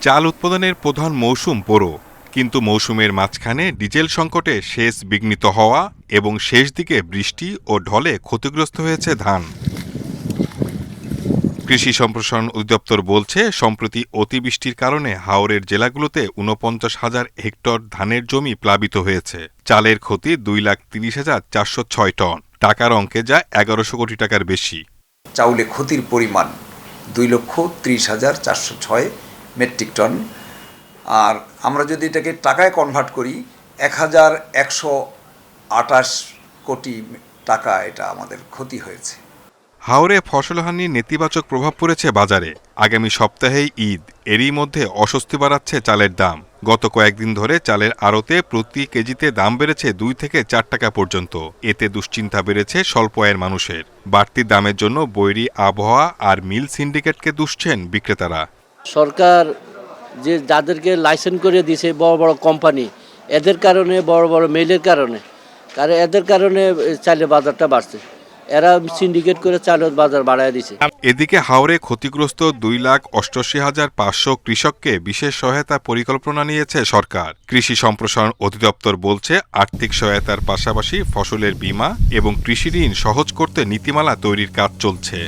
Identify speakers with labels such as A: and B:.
A: চাল উৎপাদনের প্রধান মৌসুম বোরো, কিন্তু মৌসুমের মাঝখানে ডিজেল সংকটে সেচ বিঘ্নিত হওয়া এবং শেষ দিকে বৃষ্টি ও ঢলে ক্ষতিগ্রস্ত হয়েছে ধান। কৃষি সম্প্রসারণ অধিদপ্তর বলছে, সম্প্রতি অতিবৃষ্টির কারণে হাওরের জেলাগুলোতে ৪৯,০০০ হেক্টর ধানের জমি প্লাবিত হয়েছে। চালের ক্ষতি ২,৩০,৪০৬ টন, টাকার অঙ্কে যা ১১০০ কোটি টাকার বেশি।
B: চাউলে ক্ষতির পরিমাণ ২,৩০,৪০৬ মেট্রিক টন। আর আমরা যদি এটাকে টাকায় কনভার্ট করি ১,১২৮ কোটি টাকা এটা আমাদের ক্ষতি হয়েছে।
A: হাওরে ফসলহানির নেতিবাচক প্রভাব পড়েছে বাজারে। আগামী সপ্তাহেই ঈদ, এরই মধ্যে অস্বস্তি বাড়াচ্ছে চালের দাম। গত কয়েকদিন ধরে চালের আড়তে প্রতি কেজিতে দাম বেড়েছে ২ থেকে ৪ টাকা পর্যন্ত। এতে দুশ্চিন্তা বেড়েছে স্বল্প আয়ের মানুষের। বাড়তি দামের জন্য বৈরী আবহাওয়া আর মিল সিন্ডিকেটকে দুষছেন বিক্রেতারা।
C: সরকার যে যাদেরকে লাইসেন্স করে দিয়েছে বড় বড় কোম্পানি, এদের কারণে বড় বড় মিলের কারণে এদের কারণে চালের বাজারটা বাড়ছে। এরা সিন্ডিকেট করে চালের বাজার বাড়ায় দিছে।
A: এদিকে হাওরে ক্ষতিগ্রস্ত ২,৮৮,৫০০ কৃষককে বিশেষ সহায়তা পরিকল্পনা নিয়েছে সরকার। কৃষি সম্প্রসারণ অধিদপ্তর বলছে, আর্থিক সহায়তার পাশাপাশি ফসলের বীমা এবং কৃষি ঋণ সহজ করতে নীতিমালা তৈরির কাজ চলছে।